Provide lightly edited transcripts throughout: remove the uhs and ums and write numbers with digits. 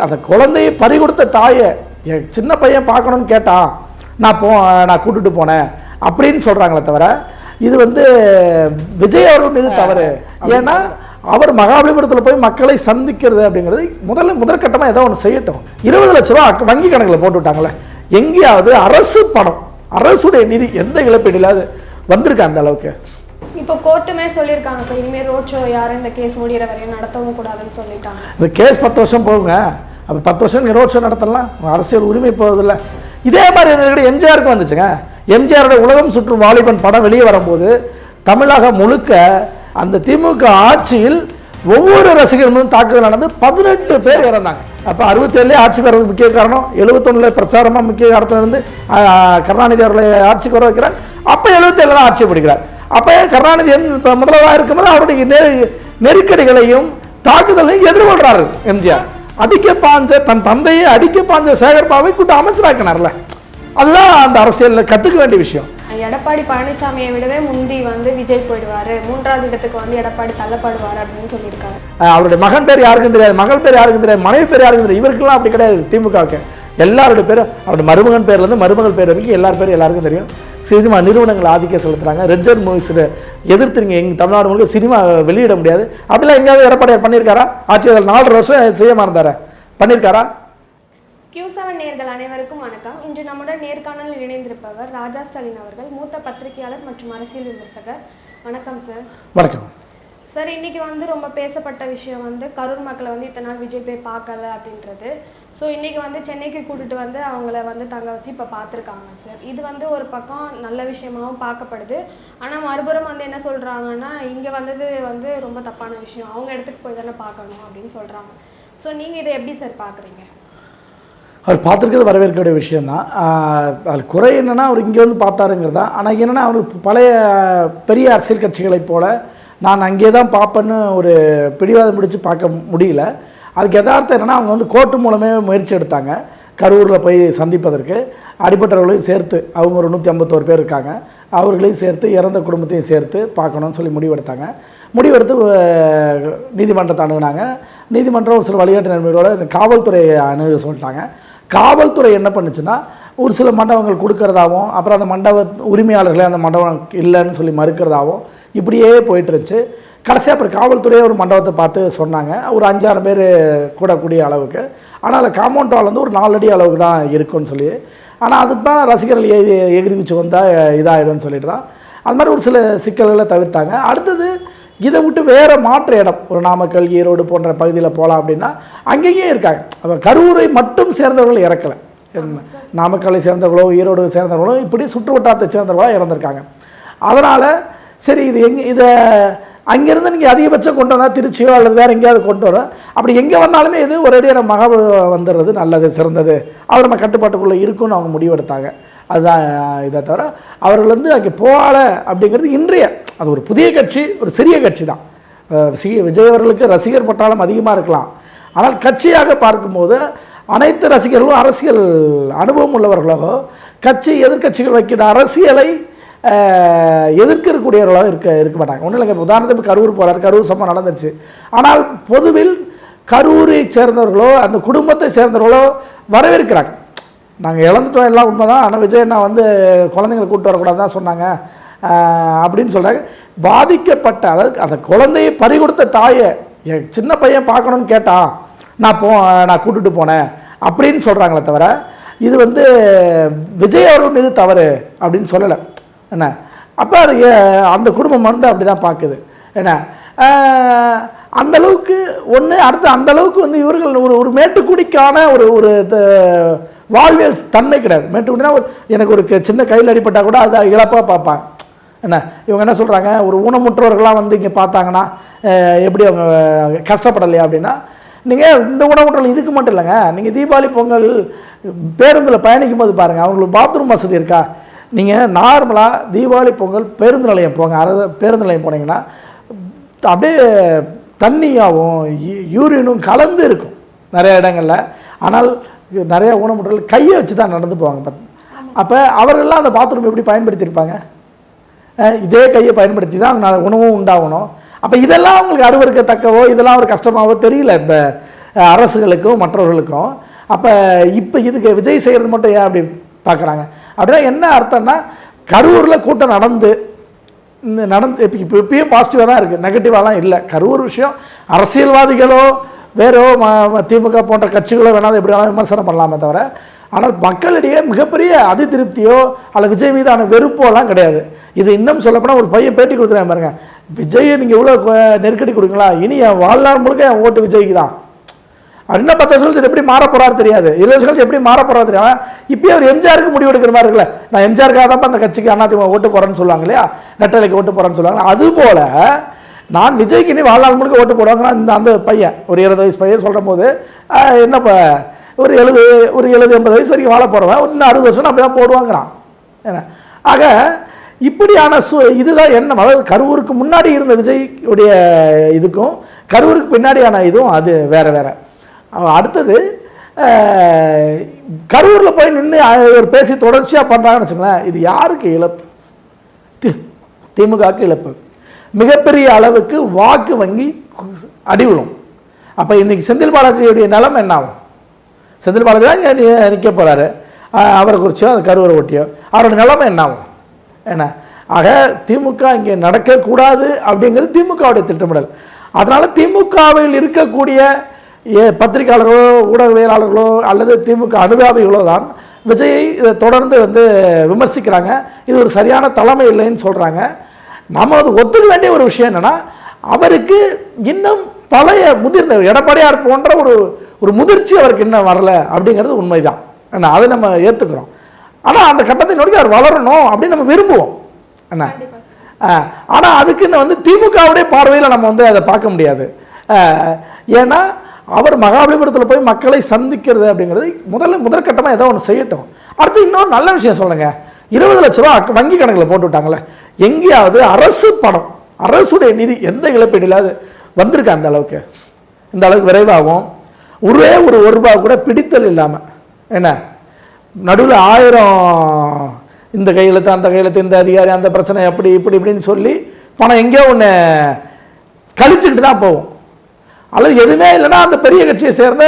அந்த குழந்தையை பறிகொடுத்த தாயை என் சின்ன பையன் பார்க்கணும்னு கேட்டான், நான் கூட்டிட்டு போனேன் அப்படின்னு சொல்றாங்களே தவிர இது விஜய் அவர்கள் மீது தவறு. ஏன்னா அவர் மகாபலிபுரத்தில் போய் மக்களை சந்திக்கிறது அப்படிங்கிறது முதற்கட்டமாக ஏதோ ஒன்று செய்யட்டும். 20 லட்ச ரூபா வங்கி கணக்கில் போட்டு விட்டாங்களே, எங்கேயாவது அரசு பணம் அரசுடைய நிதி எந்த இழப்பீடு இல்லாது வந்திருக்கு அந்த அளவுக்கு. இப்போ கோர்ட்டுமே சொல்லியிருக்காங்க சார், இனிமேல் ரோட் ஷோ யாரும் இந்த கேஸ் முடிகிற வரையும் நடத்தவும் கூடாதுன்னு சொல்லிட்டாங்க. இந்த கேஸ் 10 வருஷம் போகுங்க, அப்போ 10 வருஷம் ரோட் ஷோ நடத்தலாம், அரசியல் உரிமை போவதில்லை. இதே மாதிரி எம்ஜிஆருக்கு வந்துச்சுங்க. எம்ஜிஆரோட உலகம் சுற்றும் வாலிபன் படம் வெளியே வரும்போது தமிழகம் முழுக்க அந்த திமுக ஆட்சியில் ஒவ்வொரு ரசிகர்களும் தாக்குதல் நடந்து 18 பேர் இறந்தாங்க. அப்போ 67 ஆட்சிக்கு வர்றதுக்கு முக்கிய காரணம், 71 பிரச்சாரமாக முக்கிய காரணத்தில் இருந்து கருணாநிதி அவர்களை ஆட்சிக்கு வர வைக்கிறார். அப்போ 77 தான் ஆட்சி பிடிக்கிறார். அப்போ கருணாநிதி முதல்வராக இருக்கும்போது அவருடைய நெருக்கடிகளையும் தாக்குதலையும் எதிர்கொள்றாரு எம்ஜிஆர். தன் தந்தையை அடிக்க பாஞ்ச சேகர்பாவை கூட்ட அமைச்சராக்கினார்ல, அதுதான் அந்த அரசியலில் கற்றுக்க வேண்டிய விஷயம். எடப்பாடி பழனிசாமியை விடவே முந்தி விஜய் போயிடுவாரு, 3வது இடத்துக்கு எடப்பாடி தள்ளப்படுவார் அப்படின்னு சொல்லியிருக்காரு. அவருடைய மகன் பேர் யாருக்கும் தெரியாது, மகள் பேர் யாருக்கும் தெரியாது, மனைவி பேர் யாருக்கும் தெரியாது. இவருக்கெல்லாம் அப்படி கிடையாது. திமுகவுக்கு எல்லாருடைய பேரும், அவருடைய மருமகன் பேர்லேருந்து மருமகள் பேர் வரைக்கும் எல்லார் பேரும் எல்லாருக்கும் தெரியும். சினிமா நிறுவனங்கள் ஆதிக்கம் செலுத்துறாங்க. ரெட்ஜர் மூவிஸ் எதிர்த்துறீங்க, எங்கள் தமிழ்நாடு முழுக்க சினிமா வெளியிட முடியாது அப்படிலாம் எங்கேயாவது எடப்பாடியார் பண்ணியிருக்காரா? ஆட்சி அதில் 4 வருஷம் செய்ய மறந்தார பண்ணியிருக்காரா? Q7 நேயர்கள் அனைவருக்கும் வணக்கம். இன்று நம்முடன் நேர்காணலில் இணைந்திருப்பவர் ராஜா ஸ்டாலின் அவர்கள், மூத்த பத்திரிகையாளர் மற்றும் அரசியல் விமர்சகர். வணக்கம் சார். வணக்கம் சார். இன்னைக்கு ரொம்ப பேசப்பட்ட விஷயம் கரூர் மக்களை இத்தனை நாள் விஜய் போய் பார்க்கல அப்படின்றது. ஸோ இன்னைக்கு சென்னைக்கு கூட்டிட்டு அவங்கள தங்க வச்சு இப்போ பார்த்துருக்காங்க சார். இது ஒரு பக்கம் நல்ல விஷயமாகவும் பார்க்கப்படுது. ஆனால் மறுபுறம் என்ன சொல்கிறாங்கன்னா, இங்கே வந்தது ரொம்ப தப்பான விஷயம், அவங்க இடத்துக்கு போய் தானே பார்க்கணும் அப்படின்னு சொல்கிறாங்க. ஸோ நீங்கள் இதை எப்படி சார் பார்க்குறீங்க? அவர் பார்த்துருக்கிறது வரவேற்கக்கூடிய விஷயந்தான். அது குறை என்னென்னா அவர் இங்கே பார்த்தாருங்கிறது தான். ஆனால் என்னென்னா அவர் பழைய பெரிய அரசியல் கட்சிகளைப் போல் நான் அங்கே தான் பார்ப்பேன்னு ஒரு பிடிவாதம் பிடிச்சி பார்க்க முடியல. அதுக்கு எதார்த்தம் என்னென்னா, அவங்க கோர்ட்டு மூலமே முயற்சி எடுத்தாங்க கரூரில் போய் சந்திப்பதற்கு. அடிப்பட்டவர்களையும் சேர்த்து, அவங்க ஒரு 151 பேர் இருக்காங்க, அவர்களையும் சேர்த்து இறந்த குடும்பத்தையும் சேர்த்து பார்க்கணும்னு சொல்லி முடிவெடுத்தாங்க. முடிவெடுத்து நீதிமன்றத்தை அணுகுனாங்க. நீதிமன்றம் ஒரு சில வழிகாட்டு நன்மைகளோட காவல்துறையை அணுக சொல்லிட்டாங்க. காவல்துறை என்ன பண்ணுச்சுன்னா, ஒரு சில மண்டபங்கள் கொடுக்கறதாகவும், அப்புறம் அந்த மண்டப உரிமையாளர்களே அந்த மண்டபம் இல்லைன்னு சொல்லி மறுக்கிறதாகவும் இப்படியே போயிட்டுருச்சு. கடைசியாக அப்புறம் காவல்துறையே ஒரு மண்டபத்தை பார்த்து சொன்னாங்க, ஒரு 5-6 பேர் கூடக்கூடிய அளவுக்கு. ஆனால் காம்பவுண்ட் வால் ஒரு 4 அடி அளவுக்கு தான் இருக்குன்னு சொல்லி. ஆனால் அதுக்கு தான் ரசிகர்கள் எகிரிச்சு வந்தால் இதாகிடும்னு சொல்லிட்டு தான் அது மாதிரி ஒரு சில சிக்கல்களை தவிர்த்தாங்க. அடுத்தது இதை விட்டு வேறு மாற்று இடம், ஒரு நாமக்கல், ஈரோடு போன்ற பகுதியில் போகலாம் அப்படின்னா அங்கேயும் இருக்காங்க. அப்போ கரூரை மட்டும் சேர்ந்தவர்கள் இறக்கலை, நாமக்கல்லை சேர்ந்தவர்களோ ஈரோடு சேர்ந்தவர்களோ இப்படி சுற்று வட்டாரத்தை சேர்ந்தவர்களோ இறந்துருக்காங்க. அதனால் சரி, இதை அங்கேருந்து நீங்கள் அதிகபட்சம் கொண்டு வந்தால் திருச்சியோ அல்லது வேறு எங்கேயாவது கொண்டு வரோம். அப்படி எங்கே வந்தாலுமே இது ஒரேடியாக மகாபலிபுரம் வந்துடுறது நல்லது, சிறந்தது, அது நம்ம கட்டுப்பாட்டுக்குள்ளே இருக்குன்னு அவங்க முடிவெடுத்தாங்க. அதுதான் இதை தவிர அவர்கள் அங்கே போகலை அப்படிங்கிறது இன்றைய அது ஒரு புதிய கட்சி, ஒரு சிறிய கட்சி தான். விஜய் அவர்களுக்கு ரசிகர் பட்டாளம் அதிகமாக இருக்கலாம், ஆனால் கட்சியாக பார்க்கும்போது அனைத்து ரசிகர்களும் அரசியல் அனுபவம் உள்ளவர்களாக கட்சி எதிர்கட்சிகள் வைக்கிற அரசியலை எதிர்க்கக்கூடியவர்களாக இருக்க மாட்டாங்க. ஒன்றும் இல்லைங்க, உதாரணத்துக்கு கரூர் போகிறார், கரூர் சம்பவம் நடந்துருச்சு. ஆனால் பொதுவில் கரூரை சேர்ந்தவர்களோ அந்த குடும்பத்தை சேர்ந்தவர்களோ வரவேற்கிறாங்க. நாங்கள் இழந்துட்டோம் எல்லாம் உண்மைதான், ஆனால் விஜய் நான் குழந்தைங்களை கூப்பிட்டு வரக்கூடாது தான் சொன்னாங்க அப்படின்னு சொல்கிறாங்க. பாதிக்கப்பட்ட, அதாவது அந்த குழந்தையை பறிகொடுத்த தாயை என் சின்ன பையன் பார்க்கணும்னு கேட்டான், நான் கூட்டிட்டு போனேன் அப்படின்னு சொல்கிறாங்களே தவிர இது விஜய் அவர்கள் மீது தவறு அப்படின்னு சொல்லலை என்ன. அப்போ அது அந்த குடும்பம் அப்படி தான் பார்க்குது என்ன. அந்தளவுக்கு ஒன்று. அடுத்து அந்தளவுக்கு இவர்கள் ஒரு மேட்டுக்குடிக்கான ஒரு வாழ்வியல் தன்மை கிடையாது. மேட்டுக்குடினா எனக்கு ஒரு சின்ன கையில் அடிப்பட்டால் கூட அதை இழப்பாக பார்ப்பாங்க என்ன. இவங்க என்ன சொல்கிறாங்க, ஒரு ஊனமுற்றவர்களாம் இங்கே பார்த்தாங்கன்னா எப்படி அவங்க கஷ்டப்படலையா அப்படின்னா, நீங்கள் இந்த ஊனமுற்றல் இதுக்கு மட்டும் இல்லைங்க, நீங்கள் தீபாவளி பொங்கல் பேருந்தில் பயணிக்கும் போது பாருங்கள், அவங்களுக்கு பாத்ரூம் வசதி இருக்கா? நீங்கள் நார்மலாக தீபாவளி பொங்கல் பேருந்து நிலையம் போங்க, பேருந்து நிலையம் போனீங்கன்னா அப்படியே தண்ணியாகவும் யூரினும் கலந்து இருக்கும் நிறைய இடங்களில். ஆனால் நிறைய ஊனமுற்றல் கையை வச்சு தான் நடந்து போவாங்க. அப்போ அவர்கள்லாம் அந்த பாத்ரூம் எப்படி பயன்படுத்தியிருப்பாங்க? இதே கையை பயன்படுத்தி தான் உணவும் உண்டாகணும். அப்போ இதெல்லாம் அவங்களுக்கு அருவருக்கத்தக்கவோ இதெல்லாம் ஒரு கஷ்டமாகவோ தெரியல இந்த அரசுகளுக்கும் மற்றவர்களுக்கும். அப்போ இப்போ இதுக்கு விஜய் செய்கிறது மட்டும் ஏன் அப்படி பார்க்குறாங்க அப்படின்னா என்ன அர்த்தம்னா, கரூரில் கூட்டம் நடந்து இப்பயும் பாசிட்டிவாக தான் இருக்குது, நெகட்டிவாலாம் இல்லை. கரூர் விஷயம் அரசியல்வாதிகளோ வேறோ திமுக போன்ற கட்சிகளோ வேணாலும் எப்படி வேணாலும் விமர்சனம் பண்ணலாமே தவிர, ஆனால் மக்களிடையே மிகப்பெரிய அதிருப்தியோ அல்லது விஜய் மீதான வெறுப்போலாம் கிடையாது. இது இன்னும் சொல்லப்போனால் ஒரு பையன் பேட்டி கொடுத்துருவேன் பாருங்க, விஜயை நீங்கள் இவ்வளோ நெருக்கடி கொடுங்களா, இனி என் வாழ்நாள் முழுக்க என் ஓட்டு விஜய்க்கு தான். இன்னும் 10 வருஷம் கழிச்சு எப்படி மாற போறாரு தெரியாது, 20 வருஷம் கழிச்சு எப்படி மாற போறாரு தெரியாது. இப்பயே அவர் எம்ஜிஆருக்கு முடிவு எடுக்கிற மாதிரி இருக்குல்ல, நான் எம்ஜிஆருக்காக தான் அந்த கட்சிக்கு அதிமுக ஓட்டு போறேன்னு சொல்லுவாங்க இல்லையா, ரெட்டலைக்கு ஓட்டு போறேன்னு சொல்லுவாங்க. அது போல நான் விஜய்க்கு இனி வாழ்நாள் முழுக்க ஓட்டு போடுவாங்கன்னா அந்த பையன் ஒரு 20 வயசு பையன் சொல்ற போது என்னப்பா ஒரு 70-80 வயசு வரைக்கும் வாழ போறவன் இன்னும் 60 வருஷம் அப்படிதான் போடுவாங்கிறான். ஏன்னா ஆக இப்படியான இதுதான் எண்ணம். அதாவது கரூருக்கு முன்னாடி இருந்த விஜய் உடைய இதுக்கும் கரூருக்கு பின்னாடியான இதுவும் அது வேற வேற. அடுத்தது கரூரில் போய் நின்று பேசி தொடர்ச்சியாக பண்ணுறாங்கன்னு வச்சுங்களேன், இது யாருக்கு இழப்பு? திமுகவுக்கு இழப்பு. மிகப்பெரிய அளவுக்கு வாக்கு வங்கி அடி விழும். அப்போ இன்னைக்கு செந்தில் பாலாஜியுடைய நிலைமை என்ன ஆகும்? செந்தில் பாலாஜி தான் நிற்க போகிறாரு, அவரை குறிச்சோ அது கரூரை ஒட்டியோ அவரோட நிலைமை என்ன ஆகும்? என்ன ஆக திமுக இங்கே நடக்கக்கூடாது அப்படிங்கிறது திமுகவுடைய திட்டமிடல். அதனால திமுகவில் இருக்கக்கூடிய பத்திரிகையாளர்களோ ஊடகவியலாளர்களோ அல்லது திமுக அனுதாபிகளோ தான் விஜயை இதை தொடர்ந்து விமர்சிக்கிறாங்க. இது ஒரு சரியான தலைமை இல்லைன்னு சொல்கிறாங்க. நம்ம அது ஒத்துக்க வேண்டிய ஒரு விஷயம் என்னென்னா, அவருக்கு இன்னும் பழைய முதிர்ந்த எடப்பாடியார் போன்ற ஒரு முதிர்ச்சி அவருக்கு இன்னும் வரல அப்படிங்கிறது உண்மைதான். என்ன அதை நம்ம ஏற்றுக்கிறோம். ஆனால் அந்த கட்டத்தை நோக்கி அவர் வளரணும் அப்படின்னு நம்ம விரும்புவோம். என்ன ஆனால் அதுக்குன்னு திமுகவுடைய பார்வையில் நம்ம அதை பார்க்க முடியாது. ஏன்னா அவர் மகாபலிபுரத்தில் போய் மக்களை சந்திக்கிறது அப்படிங்கிறது முதற்கட்டமாக ஏதோ ஒன்று செய்யட்டும். அடுத்து இன்னொரு நல்ல விஷயம் சொல்லுங்க, 20 லட்ச ரூபா வங்கி கணக்கில் போட்டு விட்டாங்களே, எங்கேயாவது அரசு பணம் அரசுடைய நிதி எந்த இழப்பீடு இல்லாது வந்திருக்கா அந்த அளவுக்கு? இந்த அளவுக்கு விரைவாகும். ஒரே ஒரு ரூபா கூட பிடித்தல் இல்லாமல், என்ன நடுவில் 1000 இந்த கையெழுத்து அந்த கையெழுத்து இந்த அதிகாரி அந்த பிரச்சனை அப்படி இப்படின்னு சொல்லி பணம் எங்கேயோ ஒன்று கழிச்சுக்கிட்டு தான் போகும். அல்லது எதுவுமே இல்லைன்னா அந்த பெரிய கட்சியை சேர்ந்த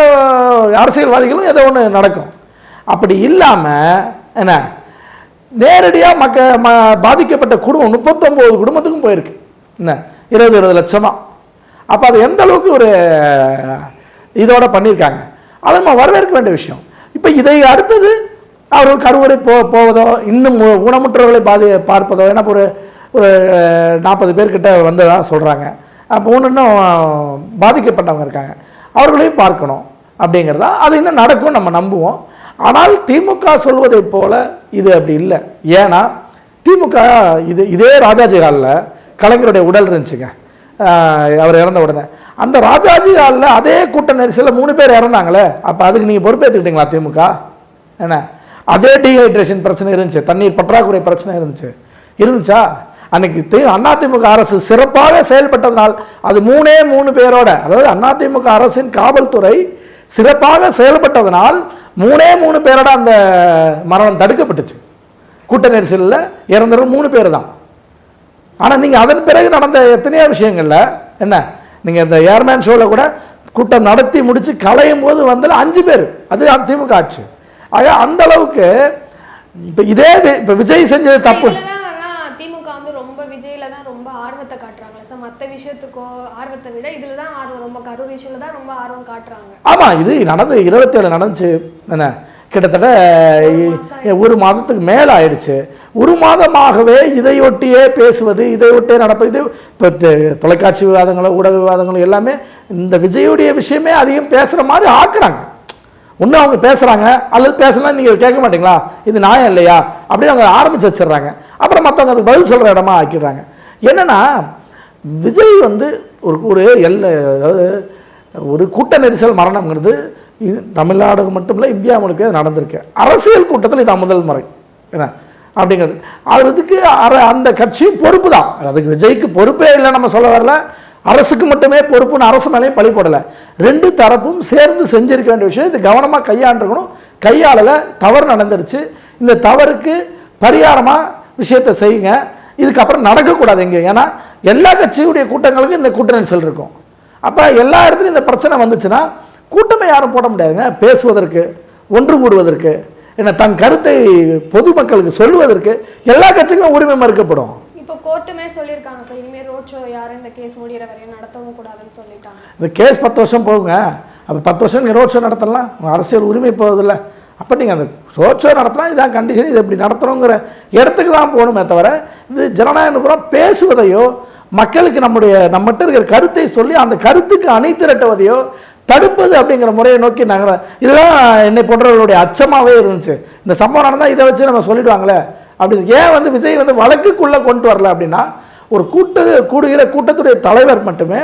அரசியல்வாதிகளும் ஏதோ ஒன்று நடக்கும். அப்படி இல்லாமல் என்ன நேரடியாக பாதிக்கப்பட்ட குடும்பம் 39 குடும்பத்துக்கும் போயிருக்கு. என்ன 20 லட்சமா? அப்போ அது எந்த அளவுக்கு ஒரு இதோட பண்ணியிருக்காங்க, அதை நம்ம வரவேற்க வேண்டிய விஷயம். இப்போ இதை அடுத்தது அவர்கள் கருவறை போவதோ இன்னும் ஊனமுற்றவர்களை பார்ப்பதோ, ஏன்னா ஒரு 40 பேர்கிட்ட வந்ததாக சொல்கிறாங்க. அப்போ இன்னும் பாதிக்கப்பட்டவங்க இருக்காங்க, அவர்களையும் பார்க்கணும் அப்படிங்கிறதா. அது இன்னும் நடக்கும் நம்ம நம்புவோம். ஆனால் திமுக சொல்வதை போல இது அப்படி இல்லை. ஏன்னா திமுக இதே ராஜாஜி ஹாலில் கலைஞருடைய உடல் இருந்துச்சுங்க, அவர் இறந்த உடனே அந்த ராஜாஜி ஹாலில் அதே கூட்ட நெரிசலில் 3 பேர் இறந்தாங்களே. அப்போ அதுக்கு நீங்கள் பொறுப்பேற்றுக்கிட்டீங்களா திமுக? என்ன அதே டீஹைட்ரேஷன் பிரச்சனை இருந்துச்சு, தண்ணீர் பற்றாக்குறை பிரச்சனை இருந்துச்சா? அன்னைக்கு அதிமுக அரசு சிறப்பாக செயல்பட்டதனால் அது 3 பேரோட, அதாவது அதிமுக அரசின் காவல்துறை சிறப்பாக செயல்பட்டதனால் 3 பேரோட அந்த மரணம் தடுக்கப்பட்டுச்சு. கூட்ட நெரிசலில் இறந்தவர் 3 பேர் தான். ஆனால் நீங்கள் அதன் பிறகு நடந்த எத்தனையோ விஷயங்கள்ல என்ன, நீங்கள் இந்த ஏர்மேன் ஷோவில் கூட கூட்டம் நடத்தி முடிச்சு களையும் போது 5 பேர், அது திமுக ஆட்சி. ஆக அந்த அளவுக்கு இப்போ விஜய் செஞ்சது தப்பு. ரொம்ப விஜயில தான் ரொம்ப ஆர்வத்தை காட்டுறாங்களே சார், மற்ற விஷயத்துக்கோ ஆர்வத்தை விட இதுல தான் ஆர்வம், ரொம்ப கரூர் இஷ்யூல தான் ரொம்ப ஆர்வம் காட்டுறாங்க. ஆமா, இது நடந்து 27 நடந்துச்சு. என்ன கிட்டத்தட்ட 1 மாதத்துக்கு மேல ஆயிடுச்சு. 1 மாதமாகவே இதையொட்டியே பேசுவது, இதையொட்டியே நடப்பது. இது இப்போ தொலைக்காட்சி விவாதங்களும் ஊடக விவாதங்களும் எல்லாமே இந்த விஜயுடைய விஷயமே அதிகம் பேசுற மாதிரி ஆக்குறாங்க. ஒன்று அவங்க பேசுகிறாங்க, அல்லது பேசலாம் நீங்கள் கேட்க மாட்டீங்களா, இது நியாயம் இல்லையா அப்படின்னு அவங்க ஆரம்பித்து வச்சிடுறாங்க. அப்புறம் மற்றவங்க அதுக்கு பதில் சொல்கிற இடமா ஆக்கிடுறாங்க. என்னென்னா விஜய் ஒரு அதாவது ஒரு கூட்ட நெரிசல் மரணம்ங்கிறது இது தமிழ்நாடு மட்டும் இல்லை, இந்தியா முழுக்க நடந்திருக்கு. அரசியல் கூட்டத்தில் இது முதல் முறை என்ன அப்படிங்கிறது. அதுக்கு அந்த கட்சியும் பொறுப்பு தான். அதுக்கு விஜய்க்கு பொறுப்பே இல்லை நம்ம சொல்ல வரல, அரசுக்கு மட்டுமே பொறுப்புன்னு அரசு மேலேயும் பழி போடலை. 2 தரப்பும் சேர்ந்து செஞ்சிருக்க வேண்டிய விஷயம். இது கவனமாக கையாண்டிருக்கணும். கையாளலை, தவறு நடந்துருச்சு. இந்த தவறுக்கு பரிகாரமாக விஷயத்தை செய்யுங்க. இதுக்கப்புறம் நடக்கக்கூடாது எங்கே. ஏன்னா எல்லா கட்சியுடைய கூட்டங்களுக்கும் இந்த கூட்ட நெரிசல் இருக்கும். அப்போ எல்லா இடத்துலையும் இந்த பிரச்சனை வந்துச்சுன்னா கூட்டமே யாரும் போட முடியாதுங்க. பேசுவதற்கு, ஒன்று கூடுவதற்கு, என்ன தன் கருத்தை பொதுமக்களுக்கு சொல்லுவதற்கு எல்லா கட்சிக்கும் உரிமை மறுக்கப்படும். இப்போ கோர்ட்டுமே சொல்லியிருக்காங்க சார், இனிமேல் ரோட் ஷோ யாரும் இந்த கேஸ் முடிகிற வரையும் நடத்தவும் கூடாதுன்னு சொல்லிட்டாங்க. இந்த கேஸ் 10 வருஷம் போகுங்க. அப்போ 10 வருஷம் நீங்கள் ரோட் ஷோ நடத்தலாம், உங்கள் அரசியல் உரிமை போகுதில்ல. அப்போ நீங்கள் அந்த ரோட் ஷோ நடத்தலாம், இதான் கண்டிஷன், இது எப்படி நடத்துகிறோங்கிற இடத்துக்கு தான் போகணுமே தவிர இது ஜனநாயகம் கூட பேசுவதையோ மக்களுக்கு நம்மகிட்ட இருக்கிற கருத்தை சொல்லி அந்த கருத்துக்கு அணி திரட்டுவதையோ தடுப்பது அப்படிங்கிற முறையை நோக்கி நாங்கள் இதெல்லாம் என்னை போன்றவர்களுடைய அச்சமாகவே இருந்துச்சு. இந்த சம்பவம் நடந்தால் இதை வச்சு நம்ம சொல்லிடுவாங்களே அப்படி. ஏன் விஜய் வழக்குக்குள்ளே கொண்டு வரல அப்படின்னா, ஒரு கூடுகிற கூட்டத்துடைய தலைவர் மட்டுமே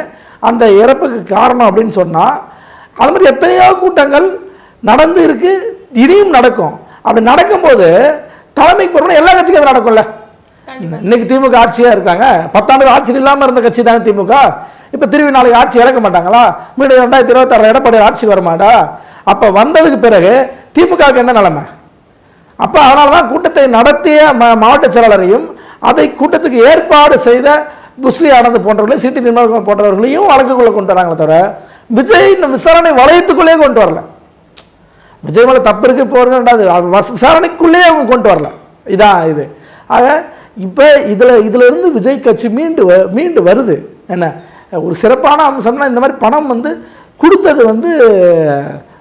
அந்த இறப்புக்கு காரணம் அப்படின்னு சொன்னால், அது மாதிரி எத்தனையோ கூட்டங்கள் நடந்து இருக்கு, இனியும் நடக்கும். அப்படி நடக்கும்போது தலைமைக்கு போகிறோம்னா எல்லா கட்சிக்கும் அது நடக்கும்ல. இன்னைக்கு திமுக ஆட்சியாக இருக்காங்க, 10 ஆண்டு ஆட்சியில் இல்லாமல் இருந்த கட்சி தானே திமுக. இப்போ திரும்பி நாளைக்கு ஆட்சி இறக்க மாட்டாங்களா? மீண்டும் 2026 எடப்பாடி ஆட்சி வரமாட்டா? அப்போ வந்ததுக்கு பிறகு திமுகவுக்கு என்ன நிலைமை? அப்போ அதனால தான் கூட்டத்தை நடத்திய மாவட்ட செயலாளரையும் அதை கூட்டத்துக்கு ஏற்பாடு செய்த புஸ்லி ஆனந்த் போன்றவர்களையும் சிட்டி நிர்வாகம் போன்றவர்களையும் வழக்குக்குள்ளே கொண்டு வராங்களே தவிர விஜய் இந்த விசாரணை வளையத்துக்குள்ளே கொண்டு வரல. விஜய் மேலே தப்பு இருக்கு போகிறது விசாரணைக்குள்ளேயே அவங்க கொண்டு வரல. இதான் இது. ஆக இப்போ இதிலிருந்து விஜய் கட்சி மீண்டு வருது. என்ன ஒரு சிறப்பான அம்சம்னா, இந்த மாதிரி பணம் கொடுத்தது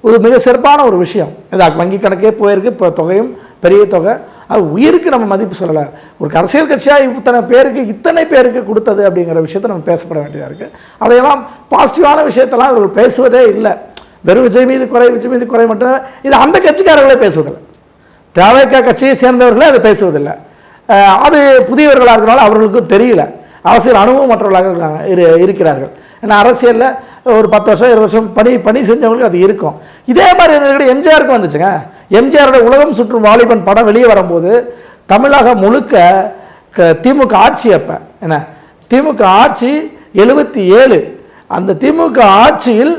ஒரு மிக சிறப்பான ஒரு விஷயம். இதாக வங்கி கணக்கே போயிருக்கு, இப்போ தொகையும் பெரிய தொகை. அது உயிருக்கு நம்ம மதிப்பு சொல்லலை. ஒரு அரசியல் கட்சியாக இத்தனை பேருக்கு கொடுத்தது அப்படிங்கிற விஷயத்தை நம்ம பேசப்பட வேண்டியதாக இருக்குது. அதையெல்லாம் பாசிட்டிவான விஷயத்தெல்லாம் இவர்கள் பேசுவதே இல்லை. வெறும் விஜய் மீது குறை மட்டும்தான். இது அந்த கட்சிக்காரர்களே பேசுவதில்லை. தேவைக்கா கட்சியை சேர்ந்தவர்களே அதை பேசுவதில்லை. அது புதியவர்களாக இருக்கிறனால அவர்களுக்கும் தெரியல. அரசியல் அனுபவம் மற்றவர்களாக இருக்கிறார்கள். ஏன்னா அரசியலில் ஒரு 10 வருஷம் 20 வருஷம் பணி செஞ்சவங்களுக்கு அது இருக்கும். இதே மாதிரி எம்ஜிஆருக்கு வந்துச்சுங்க. எம்ஜிஆரோட உலகம் சுற்றும் வாலிபன் படம் வெளியே வரும்போது தமிழகம் முழுக்க திமுக ஆட்சி. அப்போ என்ன திமுக ஆட்சி 77. அந்த திமுக ஆட்சியில்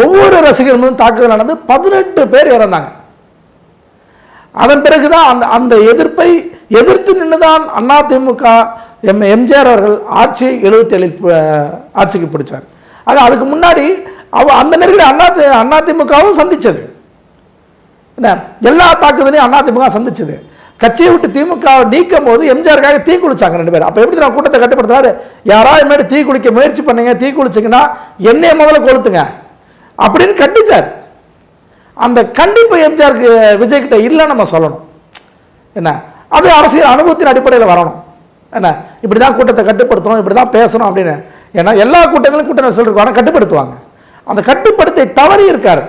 ஒவ்வொரு ரசிகர்களும் தாக்குதல் நடந்து 18 பேர் இறந்தாங்க. அதன் பிறகுதான் அந்த எதிர்ப்பை எதிர்த்து நின்றுதான் அதிமுக எம்ஜிஆர் அவர்கள் ஆட்சி 77 ஆட்சிக்கு பிடிச்சார். அதுக்கு முன்னாடி அந்த நெருக்கடி அதிமுகவும் சந்திச்சது. என்ன எல்லா தாக்குதலையும் அதிமுக சந்திச்சது. கட்சியை விட்டு திமுக நீக்கும் போது எம்ஜிஆருக்காக தீ குளிச்சாங்க 2 பேர். அப்போ எப்படி நான் கூட்டத்தை கட்டுப்படுத்துறாரு? யாராவது இனிமேல் தீ குளிக்க முயற்சி பண்ணீங்க, தீ குளிச்சிங்கன்னா என்னைய முதல்ல கொளுத்துங்க அப்படின்னு கண்டிச்சார். அந்த கண்டிப்பு எம்ஜிஆருக்கு விஜய் கிட்ட இல்லைன்னு நம்ம சொல்லணும். என்ன அது அரசியல் அனுபவத்தின் அடிப்படையில் வரணும். என்ன இப்படி தான் கூட்டத்தை கட்டுப்படுத்தணும், இப்படி தான் பேசணும் அப்படின்னு. ஏன்னா எல்லா கூட்டங்களும் கூட்ட நெரிசல் இருக்கும், கட்டுப்படுத்துவாங்க. அந்த கட்டுப்படுத்தை தவறி இருக்காரு.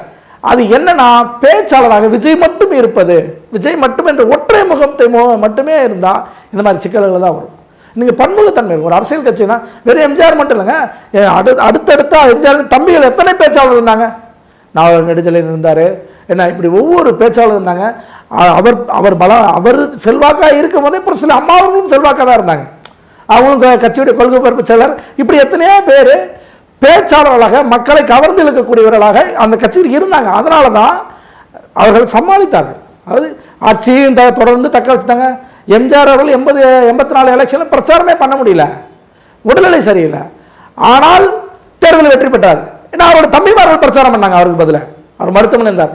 அது என்னன்னா, பேச்சாளராக விஜய் மட்டும் இருப்பது, விஜய் மட்டும் என்ற ஒற்றை முகத்தை மட்டுமே இருந்தால் இந்த மாதிரி சிக்கல்கள் தான் வரும். நீங்கள் பன்முகத்தன்மை இருக்கும். ஒரு அரசியல் கட்சினா வெறும் எம்ஜிஆர் மட்டும் இல்லைங்க, அடுத்தடுத்த எம்ஜிஆர் தம்பிகள் எத்தனை பேச்சாளர் இருந்தாங்க. நாவலர் நெடுஞ்செழியன் இருந்தார். என்ன இப்படி ஒவ்வொரு பேச்சாளர் இருந்தாங்க. அவர் செல்வாக்காக இருக்கும் போதே அப்புறம் சில அம்மாவர்களும் செல்வாக்காக தான் இருந்தாங்க. அவங்களும் கட்சியுடைய கொள்கை பரப்பு செயலர், இப்படி எத்தனையோ பேர் பேச்சாளர்களாக மக்களை கவர்ந்து இழுக்கக்கூடியவர்களாக அந்த கட்சியில் இருந்தாங்க. அதனால தான் அவர்கள் சமாளித்தார்கள். அதாவது ஆட்சியும் தொடர்ந்து தக்க வச்சுட்டாங்க. எம்ஜிஆர் அவர்கள் 84 எலெக்ஷனில் பிரச்சாரமே பண்ண முடியல, உடல்நிலை சரியில்லை. ஆனால் தேர்தலில் வெற்றி பெற்றார். ஏன்னா அவரோட தம்பிமார்கள் பிரச்சாரம் பண்ணாங்க. அவருக்கு பதிலாக அவர் மருத்துவமனை இருந்தார்.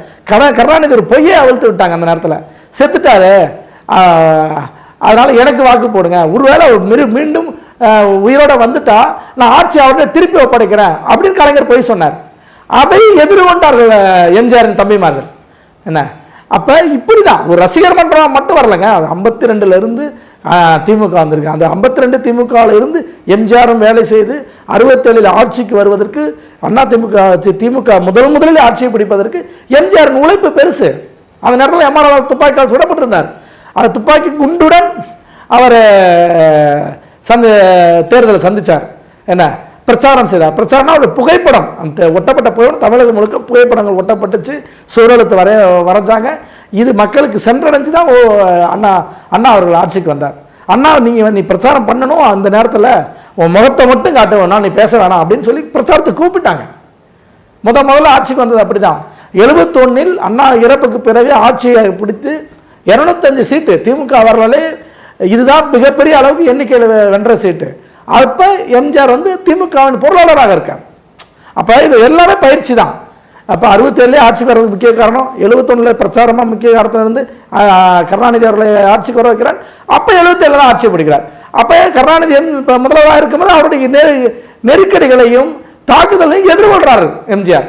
கருணாநிதி ஒரு பொய்யை அவிழ்த்து விட்டாங்க. அந்த நேரத்தில் செத்துட்டாரு, அதனால எனக்கு வாக்கு போடுங்க, ஒருவேளை மீண்டும் உயிரோட வந்துட்டா நான் ஆட்சி அவர்கிட்ட திருப்பி ஒப்படைக்கிறேன் அப்படின்னு கலைஞர் போய் சொன்னார். அதை எதிர்கொண்டார்கள் எம்ஜிஆரின் தம்பிமார்கள். என்ன அப்ப இப்படிதான் ஒரு ரசிகர் மன்றம் மட்டும் வரலங்க. 52 இருந்து திமுக வந்திருக்கு. அந்த 52 திமுகவில் இருந்து எம்ஜிஆரும் வேலை செய்து 67 ஆட்சிக்கு வருவதற்கு திமுக முதலில் ஆட்சியை பிடிப்பதற்கு எம்ஜிஆரின் உழைப்பு பெருசு. அந்த நேரத்தில் எம்ஆர் துப்பாக்கியால் சுடப்பட்டிருந்தார். அந்த துப்பாக்கி குண்டுடன் அவர் தேர்தலை சந்திச்சார். என்ன பிரச்சாரம் செய்தார். பிரச்சாரம்னா அவருடைய புகைப்படம், அந்த ஒட்டப்பட்ட புகைப்படம் தமிழகம் முழுக்க புகைப்படங்கள் ஒட்டப்பட்டுச்சு, சுழலத்து வரைஞ்சாங்க. இது மக்களுக்கு சென்றடைஞ்சு தான் அண்ணா அவர்கள் ஆட்சிக்கு வந்தார். அண்ணா நீ பிரச்சாரம் பண்ணணும், அந்த நேரத்தில் உன் முகத்தை மட்டும் காட்ட வேணாம், நீ பேச வேணாம் அப்படின்னு சொல்லி பிரச்சாரத்தை கூப்பிட்டாங்க. முதல்ல ஆட்சிக்கு வந்தது அப்படிதான். 71 அண்ணா இறப்புக்கு பிறகு ஆட்சியை பிடித்து 205 சீட்டு திமுக வரலாலே இதுதான் மிகப்பெரிய அளவுக்கு எண்ணிக்கையில் வென்ற சீட்டு. அப்போ எம்ஜிஆர் திமுகவின் பொருளாளராக இருக்கார். அப்போ இது எல்லாமே பயிற்சி தான். அப்போ 67 ஆட்சிக்கு வர்றதுக்கு முக்கிய காரணம், 71 பிரச்சாரமாக முக்கிய காரணத்தில் இருந்து கருணாநிதி அவர்களை ஆட்சிக்கு வர வைக்கிறார். அப்போ 77 தான் ஆட்சி பிடிக்கிறார். அப்போ கருணாநிதி இப்போ முதல்வராக இருக்கும்போது அவருடைய நெருக்கடிகளையும் தாக்குதலையும் எதிர்கொள்கிறார் எம்ஜிஆர்.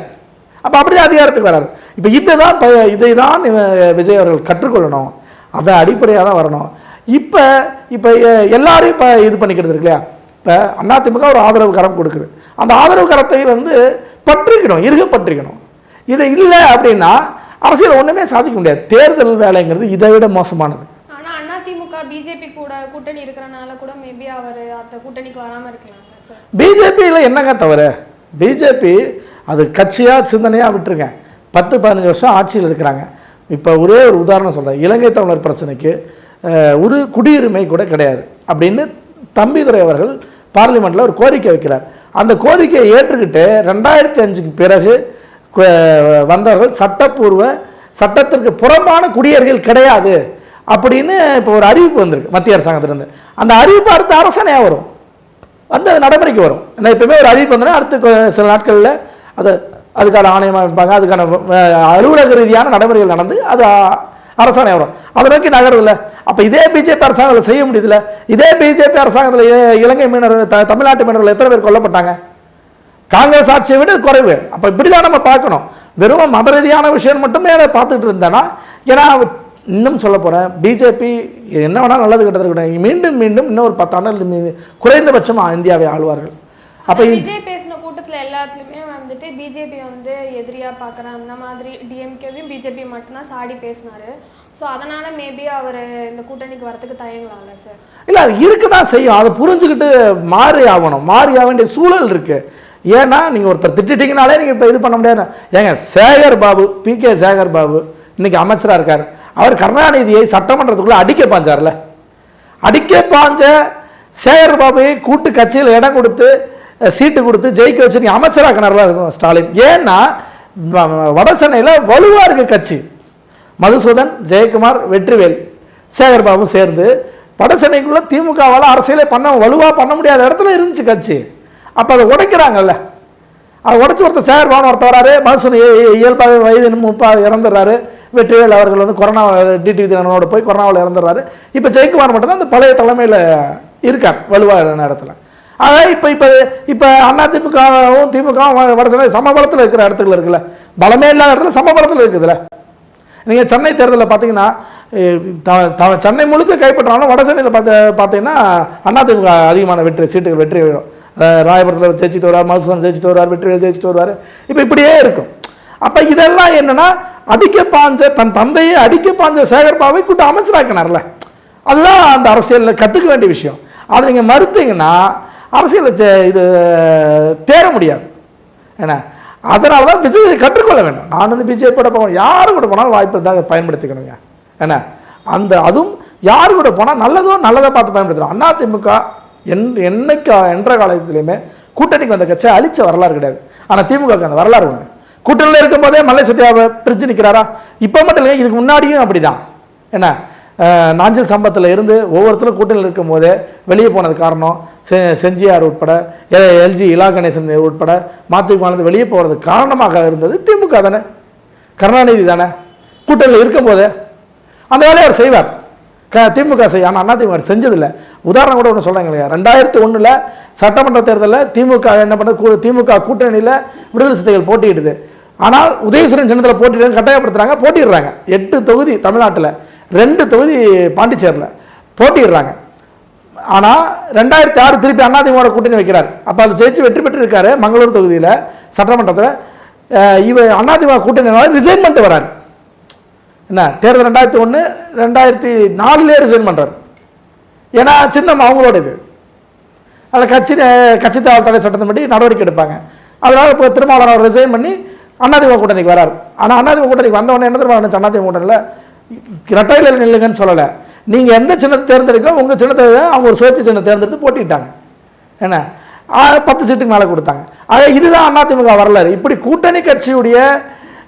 அப்போ அப்படியே அதிகாரத்துக்கு வராரு. இப்போ இதை தான் விஜய் அவர்கள் கற்றுக்கொள்ளணும், அதை அடிப்படையாக தான் வரணும். இப்போ இப்போ எல்லாரையும் இப்போ இது பண்ணிக்கிறது இருக்கு இல்லையா, இப்போ அதிமுக ஒரு ஆதரவு கரம் கொடுக்குது, அந்த ஆதரவு கரத்தை பற்றிக்கணும், பற்றிக்கணும். இது இல்லை அப்படின்னா அரசியல் ஒன்றுமே சாதிக்க முடியாது. தேர்தல் வேலைங்கிறது இதை விட மோசமானது. ஆனால் அதிமுக பிஜேபி கூட கூட்டணி இருக்கிறனால கூட மேபி அவர் அந்த கூட்டணிக்கு வராமல் இருக்கலாம் சார். பிஜேபியில் என்னங்க தவிர, பிஜேபி அது கட்சியாக சிந்தனையாக விட்டுருங்க. 10-15 வருஷம் ஆட்சியில் இருக்கிறாங்க. இப்போ ஒரே ஒரு உதாரணம் சொல்கிறேன். இலங்கை தமிழர் பிரச்சனைக்கு ஒரு குடியுரிமை கூட கிடையாது அப்படின்னு தம்பிதுரை அவர்கள் பார்லிமெண்ட்டில் ஒரு கோரிக்கை வைக்கிறார். அந்த கோரிக்கையை ஏற்றுக்கிட்டு 2005க்கு பிறகு வந்தவர்கள் சட்டத்திற்கு புறம்பான குடியேறிகள் கிடையாது அப்படின்னு இப்போ ஒரு அறிவிப்பு வந்திருக்கு மத்திய அரசாங்கத்திலிருந்து. அந்த அறிவிப்பு அடுத்த அரசாணையாக வரும், அந்த நடைமுறைக்கு வரும். ஏன்னா எப்பவுமே ஒரு அறிவிப்பு வந்தோன்னா அடுத்த சில நாட்களில் அதுக்கான ஆணையமாக வைப்பாங்க, அதுக்கான அலுவலக ரீதியான நடைமுறைகள் நடந்து அது அரசாணை வரும். அதை நோக்கி நகரதில்ல. அப்போ இதே பிஜேபி அரசாங்கத்தில் செய்ய முடியுதுல்ல. இதே பிஜேபி அரசாங்கத்தில் இலங்கை மீனவர்கள் தமிழ்நாட்டு மீனவர்கள் எத்தனை பேர் கொல்லப்பட்டாங்க? காங்கிரஸ் ஆட்சியை விட குறைவு. அப்போ இப்படி தான் நம்ம பார்க்கணும். வெறும் மத ரீதியான விஷயம் மட்டுமே அதை பார்த்துட்டு இருந்தேன்னா, ஏன்னா இன்னும் சொல்ல போகிறேன், பிஜேபி என்ன வேணால் நல்லது கெட்டது மீண்டும் இன்னும் ஒரு 10 ஆண்டுகள் குறைந்தபட்சம் இந்தியாவை ஆளுவார்கள். அப்போ விஜய் பேசின கூட்டத்தில் எல்லாத்துலேயுமே பிஜேபி எதிரியா பார்க்குறேன் அந்த மாதிரி டிஎம்கேவையும் பிஜேபி மட்டும்தான் சாடி பேசினாரு. ஸோ அதனால மேபி அவர் இந்த கூட்டணிக்கு வரதுக்கு தயங்கலாம்ல சார்? இல்லை, அது இருக்க தான் செய்யும். அதை புரிஞ்சுக்கிட்டு மாறி ஆக வேண்டிய சூழல் இருக்கு. ஏன்னா நீங்கள் ஒருத்தர் திட்டிட்டீங்கனாலே நீங்கள் இப்போ இது பண்ண முடியாது. ஏங்க சேகர் பாபு, PK சேகர் பாபு இன்னைக்கு அமைச்சராக இருக்கார். அவர் கருணாநிதியை சட்டமன்றத்துக்குள்ளே அடிக்க பாஞ்சார்ல. அடிக்க பாஞ்ச சேகர் பாபுவை கூட்டு கட்சியில் இடம் கொடுத்து சீட்டு கொடுத்து ஜெயிக்க வச்சு நீங்கள் அமைச்சராக்கினார்ல ஸ்டாலின். ஏன்னா வடசென்னையில் வலுவாக இருக்க கட்சி மதுசூதன், ஜெயக்குமார், வெற்றிவேல், சேகர் பாபு சேர்ந்து வடசென்னைக்குள்ளே திமுகவால் அரசியலே வலுவாக பண்ண முடியாத இடத்துல இருந்துச்சு கட்சி. அப்போ அதை உடைக்கிறாங்கல்ல. அதை உடைச்சி ஒருத்தர் சேகர் பாபு ஒருத்தர் வராரு, மதுசூதன் இயல்பாக வயது 30 இறந்துடுறாரு. வெற்றிவேல் அவர்கள் கொரோனா டிடிவி தினனோட போய் கொரோனாவில் இறந்துடுறாரு. இப்போ ஜெயக்குமார் மட்டும்தான் அந்த பழைய தலைமையில் இருக்கார் வலுவாக நேரத்தில். அதான் இப்போ அதிமுகவும் திமுகவும் வடசென்னை சமபலத்தில் இருக்கிற இடத்துல இருக்குல்ல, பலமே இல்லாத இடத்துல சமபலத்தில் இருக்குதுல்ல. நீங்கள் சென்னை தேர்தலில் பார்த்தீங்கன்னா சென்னை முழுக்க கைப்பற்றாலும் வடசென்னையில் பார்த்தீங்கன்னா அதிமுக அதிகமான சீட்டுகள் வெற்றி வரும். ராயபுரத்தில் ஜெயிச்சுட்டு வருவார், மதுசூதன் ஜெயிச்சுட்டு வருவார், வெற்றிவேல் ஜெயிச்சுட்டு வருவார். இப்போ இப்படியே இருக்கும். அப்போ இதெல்லாம் என்னன்னா தன் தந்தையை அடிக்க பாஞ்ச சேகர் பாபுவை கூட்டு அமைச்சராக்கினார்ல. அதுதான் அந்த அரசியலில் கற்றுக்க வேண்டிய விஷயம். அதை நீங்கள் மறுத்தீங்கன்னா அரசியல் இது தேர முடியாது. ஏன்னா அதனால தான் விஜய் கற்றுக்கொள்ள வேண்டும். நான் பிஜேபியோட போவேன், யாரு கூட போனாலும் வாய்ப்பு தான் பயன்படுத்திக்கணுங்க. ஏன்னா அதுவும் யாரு கூட போனால் நல்லதை பார்த்து பயன்படுத்தணும். அதிமுக என்னைக்கு என்ற காலத்திலையுமே கூட்டணிக்கு வந்த கட்சியை அழிச்ச வரலாறு கிடையாது. ஆனால் திமுக அந்த வரலாறு உண்டு. கூட்டணியில் இருக்கும் போதே மல்லை சத்யாவை பிரிச்சு நிற்கிறாரா? இப்போ மட்டும் இல்லைங்க, இதுக்கு முன்னாடியும் அப்படிதான். என்ன நாஞ்சில் சம்பத்தில் இருந்து ஒவ்வொருத்தரும் கூட்டணியில் இருக்கும் போதே வெளியே போனது காரணம் செஞ்சியார் உட்பட LG இலா கணேசன் உட்பட மதிமுக வெளியே போகிறதுக்கு காரணமாக இருந்தது திமுக தானே, கருணாநிதி தானே. கூட்டணியில் இருக்கும் போதே அந்த வேலையை அவர் செய்வார், திமுக செய்ய. ஆனால் அதிமுக செஞ்சதில்லை. உதாரணம் கூட ஒன்று சொல்கிறாங்க இல்லையா, 2001 சட்டமன்ற தேர்தலில் திமுக என்ன பண்ணுறது, திமுக கூட்டணியில் விடுதலை சிறுத்தைகள் போட்டியிடுது. ஆனால் உதயசூரியன் சின்னத்தில் போட்டியிடுன்னு கட்டாயப்படுத்துகிறாங்க, போட்டிடுறாங்க. 8 தொகுதி தமிழ்நாட்டில், 2 தொகுதி பாண்டிச்சேரியில் போட்டிடுறாங்க. ஆனால் 2006 திருப்பி அதிமுக கூட்டணி வைக்கிறார். அப்போ அது ஜெயிச்சு வெற்றி பெற்று இருக்காரு மங்களூர் தொகுதியில் சட்டமன்றத்தில். அதிமுக கூட்டணினால ரிசைன் பண்ணிட்டு வராரு. என்ன தேர்தல் 2001 2004 ரிசைன் பண்ணுறாரு. ஏன்னா சின்னம் அவங்களோட இது, அதில் கட்சி தடை சட்டத்தின்படி நடவடிக்கை எடுப்பாங்க. அதனால் இப்போ திருமாவளவன் அவர் ரிசைன் பண்ணி அதிமுக கூட்டணிக்கு வராரு. ஆனால் அதிமுக கூட்டணிக்கு வந்தவொடனே என்ன தெரியுமா வந்துச்சு, அதிமுக கூட்டணியில் இரட்டையில் நில்லுங்கன்னு சொல்லலை, நீங்கள் எந்த சின்னத்தை தேர்ந்தெடுக்கணும் உங்கள் சின்னத்தை அவங்க ஒரு சுயேட்சை சின்னம் தேர்ந்தெடுத்து போட்டிட்டாங்க. என்ன 10 சீட்டுக்கு மேலே கொடுத்தாங்க. இதுதான் அதிமுக வரலாறு. இப்படி கூட்டணி கட்சியுடைய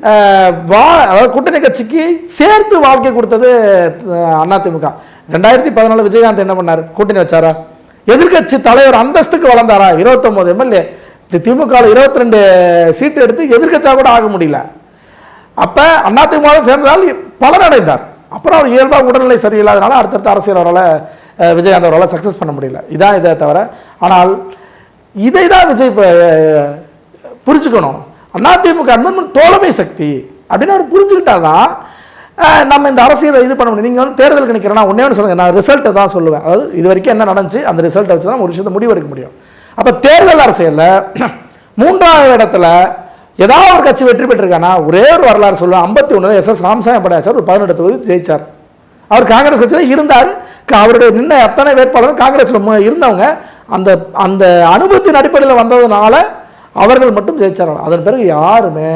அதாவது கூட்டணி கட்சிக்கு சேர்த்து வாழ்க்கை கொடுத்தது அதிமுக. 2014 விஜயகாந்த் என்ன பண்ணார், கூட்டணி வச்சாரா? எதிர்கட்சி தலைவர் அந்தஸ்துக்கு வளர்ந்தாரா? 29 MLA திமுக 22 சீட்டு எடுத்து எதிர்க்கட்சியாக கூட ஆக முடியல. அப்போ அதிமுக சேர்ந்ததால் பலன் அடைந்தார். அப்புறம் அவர் இயல்பாக உடல்நிலை சரியில்லாதனால அடுத்தடுத்த அரசியல் அவரால் விஜயகாந்த் அவரால் சக்ஸஸ் பண்ண முடியல. இதான் இதை தவிர. ஆனால் இதை தான் விஜய் புரிஞ்சுக்கணும். அதிமுக தோழமை சக்தி அப்படின்னு அவர் புரிஞ்சுக்கிட்டாதான் நம்ம இந்த அரசியலை இது பண்ண முடியும். நீங்கள் வந்து தேர்தலுக்கு நிற்கிறேன்னா ஒன்றே ஒன்று சொல்லுங்கள், நான் ரிசல்ட்டை தான் சொல்லுவேன். அதாவது இது வரைக்கும் என்ன நடந்துச்சு அந்த ரிசல்ட்டை வச்சு தான் ஒரு விஷயத்தை முடிவெடுக்க முடியும். அப்போ தேர்தல் அரசியலில் 3வது இடத்துல ஏதாவது ஒரு கட்சி வெற்றி பெற்றிருக்கானா ஒரே ஒரு வரலாறு சொல்லுவேன். 51 எஸ்.எஸ். ராமசாமி படையாச்சார் ஒரு 18 தொகுதி ஜெயிச்சார். அவர் காங்கிரஸ் கட்சியில் இருந்தார். அவருடைய நின்ன எத்தனை வேட்பாளர் காங்கிரஸில் இருந்தவங்க அந்த அந்த அனுபவத்தின் அடிப்படையில் வந்ததுனால அவர்கள் மட்டும் ஜெயிச்சார்கள். அதன் பிறகு யாருமே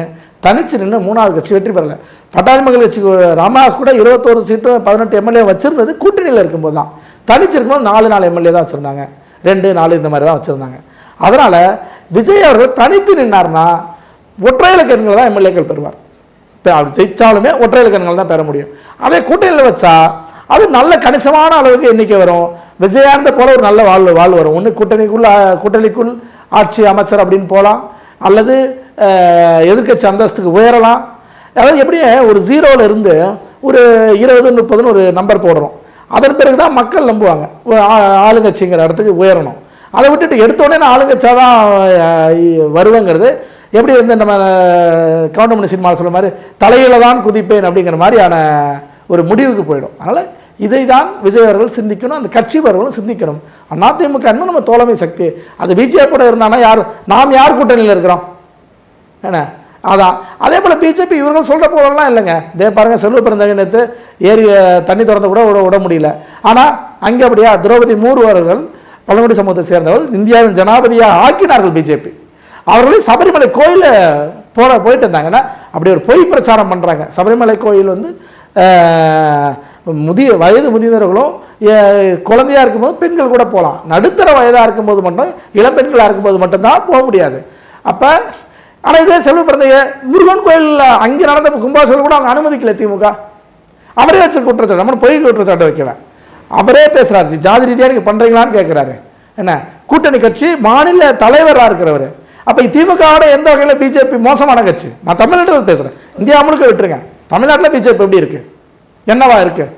தனிச்சு நின்று 3வது கட்சி வெற்றி பெறலை. பட்டாளி மக்கள் கட்சி ராமதாஸ் கூட 21 சீட்டும் 18 எம்எல்ஏ வச்சிருந்தது கூட்டணியில் இருக்கும்போது தான். தனிச்சு இருக்கும்போது 4 எம்எல்ஏ தான் வச்சுருந்தாங்க, 2, 4 இந்த மாதிரி தான் வச்சுருந்தாங்க. அதனால் விஜய் அவர்கள் தனித்து நின்னார்னா ஒற்றை இலக்கங்கள் தான் எம்எல்ஏக்கள் பெறுவார். இப்போ அவர் ஜெயித்தாலுமே ஒற்றை இலக்கங்கள் தான் பெற முடியும். அதே கூட்டணியில் வச்சா அது நல்ல கணிசமான அளவுக்கு எண்ணிக்கை வரும். விஜயாந்த போல ஒரு நல்ல வாழ்வு வரும். ஒன்று கூட்டணிக்குள் ஆட்சி அமைச்சர் அப்படின்னு போகலாம், அல்லது எதிர்க்கட்சி அந்தஸ்துக்கு உயரலாம். அதாவது எப்படி ஒரு 0ல இருந்து ஒரு 20, 30ன்னு ஒரு நம்பர் போடுறோம். அதன் பிறகு தான் மக்கள் நம்புவாங்க ஆளுங்கட்சிங்கிற இடத்துக்கு உயரணும். அதை விட்டுட்டு எடுத்தோடனே ஆளுங்கட்சியாக தான் வருவேங்கிறது எப்படி வந்து நம்ம கவுண்டமணி சினிமா சொல்ல மாதிரி தலையில தான் குதிப்பேன் அப்படிங்கிற மாதிரியான ஒரு முடிவுக்கு போயிடும். அதனால் இதை தான் விஜய் அவர்கள் சிந்திக்கணும், அந்த கட்சிவர்களும் சிந்திக்கணும். அதிமுக நம்ம தோழமை சக்தி. அது பிஜேபி கூட இருந்தானா நாம் யார் கூட்டணியில் இருக்கிறோம் என்ன அதான். அதே போல் பிஜேபி இவர்கள் சொல்கிற போதெல்லாம் இல்லைங்க. இதே பாருங்கள், செல்வ பிறந்தகை நேற்று ஏரி தண்ணி திறந்து கூட விட முடியல. ஆனால் அங்கே அப்படியா திரௌபதி முர்மு அவர்கள் பழங்குடி சமூகத்தை சேர்ந்தவர்கள் இந்தியாவின் ஜனாதிபதியாக ஆக்கினார்கள் பிஜேபி. அவர்களே சபரிமலை கோயில் போயிட்டு இருந்தாங்கன்னா அப்படி ஒரு பொய் பிரச்சாரம் பண்ணுறாங்க. சபரிமலை கோயில் வந்து வயது முதியவர்களும் குழந்தையாக இருக்கும்போது பெண்கள் கூட போகலாம். நடுத்தர வயதாக இருக்கும்போது மட்டும் இளம்பெண்களாக இருக்கும்போது மட்டும்தான் போக முடியாது. அப்போ ஆனால் இதே செல்வ பிறந்தைய முருகன் கோயிலில் அங்கே நடந்த கும்பாசோல் கூட அவங்க அனுமதிக்கல திமுக. அவரே வச்சு குற்றச்சாட்டு, நம்ம பொய் குற்றச்சாட்டு வைக்கல. அவரே பேசுகிறாரு, ஜாதி ரீதியாக நீங்கள் பண்ணுறீங்களான்னு கேட்குறாரு. என்ன கூட்டணி கட்சி மாநில தலைவராக இருக்கிறவர். அப்போ திமுகவோட எந்த வகையில் பிஜேபி மோசமான கட்சி? நான் தமிழ்நாட்டில் பேசுகிறேன், இந்தியா முழுக்க விட்டுருங்க. தமிழ்நாட்டில் பிஜேபி எப்படி இருக்குது, என்னவா இருக்குது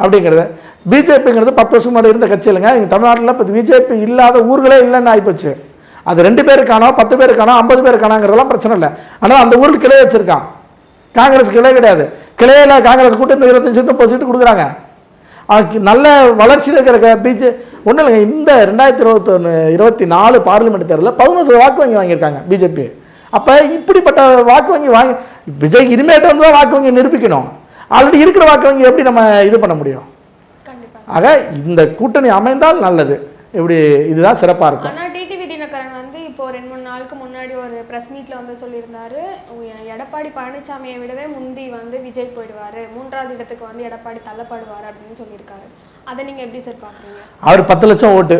அப்படிங்கிறது. பிஜேபிங்கிறது 10 வருஷம் முன்னாடி இருந்த கட்சி இல்லைங்க. இங்கே தமிழ்நாட்டில் இப்போ பிஜேபி இல்லாத ஊர்களே இல்லைன்னு ஆகிப்போச்சு. அது 2 பேருக்கானோ 10 பேருக்கானோ 50 பேருக்கானோங்கிறதெல்லாம் பிரச்சனை இல்லை. ஆனால் அந்த ஊருக்கு கிளை வச்சுருக்கான். காங்கிரஸ் கிளை கிடையாது. கிளையில் காங்கிரஸ் கூட்டணி 25 சீட்டு 30 சீட்டு கொடுக்குறாங்க. நல்ல வளர்ச்சியில் இருக்கிற ஒன்றும் இல்லைங்க. இந்த 2024 பார்லிமெண்ட் தேர்தலில் 11 வாக்கு வங்கி வாங்கியிருக்காங்க பிஜேபி. அப்போ இப்படிப்பட்ட வாக்கு வங்கி விஜய் இனிமேட்டு வந்து தான் வாக்கு வங்கி நிரூபிக்கணும். ஆல்ரெடி இருக்கிற வாக்கு வங்கி எப்படி நம்ம இது பண்ண முடியும்? ஆக இந்த கூட்டணி அமைந்தால் நல்லது. இப்படி இதுதான் சிறப்பாக இருக்கும். ஆனால் டிடிவி தினகரன் வந்து இப்போ 2-3 நாளுக்கு முன்னாடி ஒரு ப்ரெஸ் மீட்டில் வந்து சொல்லியிருந்தாரு, எடப்பாடி பழனிசாமியை விடவே முந்தி வந்து விஜய் போயிடுவார், 3வது இடத்துக்கு வந்து எடப்பாடி தள்ளப்படுவார் அப்படின்னு சொல்லியிருக்காரு. அதை நீங்கள் எப்படி சார் பார்க்குறீங்க? அவர் 10 லட்சம் ஓட்டு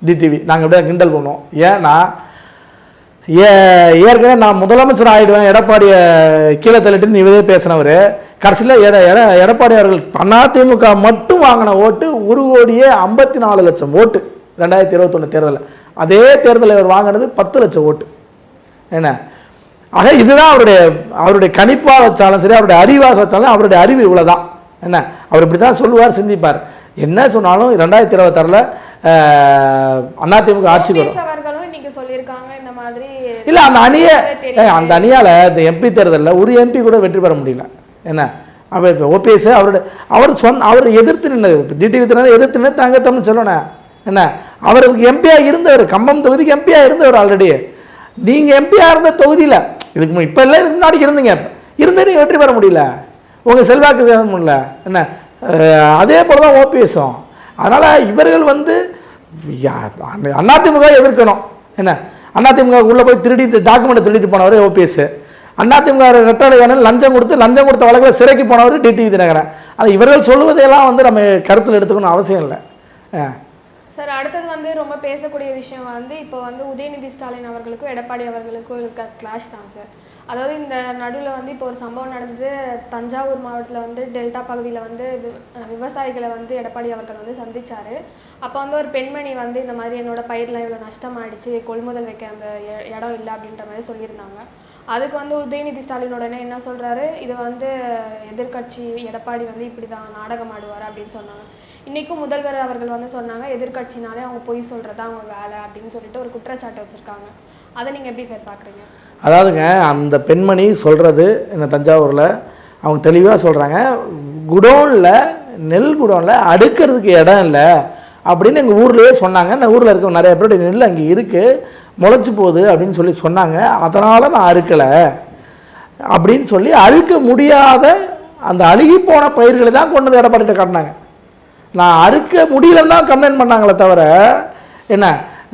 டிடிவி நாங்கள் எப்படியா கிண்டல் பண்ணுவோம். ஏன்னா ஏற்கனவே நான் முதலமைச்சர் ஆகிடுவேன் எடப்பாடியை கீழே தள்ளிட்டு இவரே பேசினவர். கடைசியில் எடப்பாடி அவர்கள் அதிமுக மட்டும் வாங்கின ஓட்டு 1,54,00,000 ஓட்டு 2021 தேர்தலில். அதே தேர்தலில் அவர் வாங்கினது 10 லட்சம் ஓட்டு. என்ன ஆக இதுதான் அவருடைய கணிப்பாக வச்சாலும் சரி, அவருடைய அறிவாக வச்சாலும் அவருடைய அறிவு இவ்வளோதான். என்ன அவர் இப்படி தான் சொல்லுவார், சிந்திப்பார். என்ன சொன்னாலும் 2026 அதிமுக ஆட்சி வரும். இல்லை அந்த அணியால் இந்த எம்பி தேர்தலில் ஒரு எம்பி கூட வெற்றி பெற முடியல. என்ன அப்போ இப்போ ஓபிஎஸ் அவர் எதிர்த்து நின்னது, டிடிவி தினகரன் எதிர்த்து நின்று தங்க தமிழ் சொல்லணும். என்ன அவருக்கு எம்பியாக இருந்தவர், கம்பம் தொகுதிக்கு எம்பியாக இருந்தவர். ஆல்ரெடி நீங்கள் எம்பியாக இருந்த தொகுதியில் இதுக்கு இப்போ இல்லை, இதுக்கு முன்னாடி இருந்தீங்க, நீங்கள் வெற்றி பெற முடியல, உங்கள் செல்வாக்கு சேர முடியல. என்ன அதே போல் தான் ஓபிஎஸும். அதனால் இவர்கள் வந்து அதிமுக எதிர்க்கணும். என்ன அதிமுக உள்ளே போய் டாக்குமெண்ட்டை திருடிட்டு போனவர் ஓபிஎஸ். அதிமுக ரெட்டாளி லஞ்சம் கொடுத்த வழக்கில் சிறைக்கு போனவர் டிடிவி தினகரன். ஆனால் இவர்கள் சொல்லுவதையெல்லாம் வந்து நம்ம கருத்தில் எடுத்துக்கணும் அவசியம் இல்லை. சார் அடுத்தது வந்து ரொம்ப பேசக்கூடிய விஷயம் வந்து இப்போ வந்து உதயநிதி ஸ்டாலின் அவர்களுக்கும் எடப்பாடி அவர்களுக்கும் இருக்க கிளாஷ் தான் சார். அதாவது இந்த நடுவில் வந்து இப்போ ஒரு சம்பவம் நடந்தது. தஞ்சாவூர் மாவட்டத்தில் வந்து டெல்டா பகுதியில் வந்து விவசாயிகளை வந்து எடப்பாடி அவர்கள் வந்து சந்திச்சாரு. அப்போ வந்து ஒரு பெண்மணி வந்து இந்த மாதிரி என்னோட பயிரெலாம் இவ்வளோ நஷ்டமாயிடுச்சு, கொள்முதல் வைக்க அந்த இடம் இல்லை அப்படின்ற மாதிரி சொல்லியிருந்தாங்க. அதுக்கு வந்து உதயநிதி ஸ்டாலின் உடனே என்ன சொல்கிறாரு, இது வந்து எதிர்கட்சி எடப்பாடி வந்து இப்படி தான் நாடகம் ஆடுவார் அப்படின்னு சொன்னாங்க. இன்றைக்கும் முதல்வர் அவர்கள் வந்து சொன்னாங்க, எதிர்கட்சினாலே அவங்க பொய் சொல்கிறதா அவங்க வேலை அப்படின்னு சொல்லிட்டு ஒரு குற்றச்சாட்டு வச்சுருக்காங்க. அதை நீங்கள் எப்படி சார் பார்க்குறீங்க? அதாவதுங்க, அந்த பெண்மணி சொல்கிறது என்ன, தஞ்சாவூரில் அவங்க தெளிவாக சொல்கிறாங்க, குடோனில் நெல் குடோனில் அடுக்கிறதுக்கு இடம் இல்லை அப்படின்னு எங்கள் ஊர்லேயே சொன்னாங்க. இந்த ஊரில் இருக்க நிறைய பேருடைய நெல் அங்கே இருக்குது, முளைச்சி போகுது அப்படின்னு சொல்லி சொன்னாங்க. அதனால் நான் அறுக்கலை அப்படின்னு சொல்லி அறுக்க முடியாத அந்த அழுகி போன பயிர்களை தான் கொண்டு வந்து எடப்பாடிட்ட காட்டினாங்க. நான் அறுக்க முடியலன்னு தான் கம்ப்ளைண்ட் பண்ணாங்களே தவிர என்ன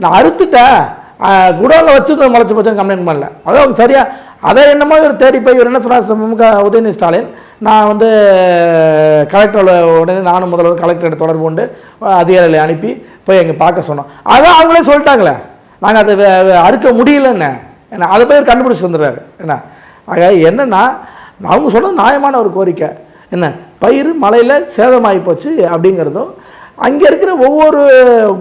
நான் அறுத்துட்டேன் குடோனில் வச்சு முளைச்சி போச்சுன்னு கம்ப்ளைண்ட் பண்ணல. அதாவது சரியா அதை என்னமோ இவர் தேடி போய் இவர் என்ன சொன்னார், உதயநிதி ஸ்டாலின் நான் வந்து கலெக்டர் உடனே நானும் முதல்வர் கலெக்டர்கிட்ட தொடர்பு கொண்டு அதிகாரிகளை அனுப்பி போய் எங்கே பார்க்க சொன்னோம். அதான் அவங்களே சொல்லிட்டாங்களே நாங்கள் அதை அறுக்க முடியலன்னு. ஏன்னா அதை போய் கண்டுபிடிச்சி வந்துடுறாரு. என்ன ஆக என்னென்னா அவங்க சொன்னது நியாயமான ஒரு கோரிக்கை. என்ன பயிர் மழையில் சேதமாகி போச்சு அப்படிங்கிறதும், அங்கே இருக்கிற ஒவ்வொரு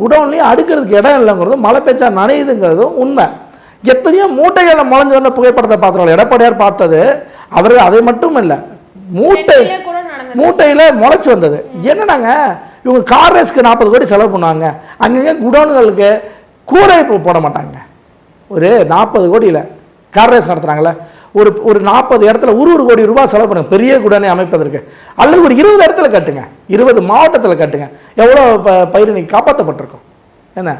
குடோன்லையும் அடுக்கிறதுக்கு இடம் இல்லைங்கிறதும், மழை பெஞ்சா நனையுதுங்கிறதும் உண்மை. எத்தனையோ மூட்டைகளில் முளைஞ்சு வந்த புகைப்படத்தை பார்த்துருவாங்க. எடப்பாடியார் பார்த்தது அவர் அதை மட்டும் இல்லை, மூட்டையில் முளைச்சி வந்தது. என்னன்னாங்க இவங்க கார் ரேஸ்க்கு 40 கோடி செலவு பண்ணுவாங்க, அங்கங்கே குடோன்களுக்கு கூரை போட மாட்டாங்க. ஒரு 40 கோடியில் கார் ரேஸ் நடத்துகிறாங்களே, ஒரு 40 இடத்துல ஒரு கோடி ரூபாய் செலவு பண்ணுங்க பெரிய குடோனை அமைப்பதற்கு. அல்லது ஒரு 20 இடத்துல கட்டுங்க, 20 மாவட்டத்தில் கட்டுங்க, எவ்வளோ பயிர் இன்னைக்கு காப்பாற்றப்பட்டிருக்கும். என்ன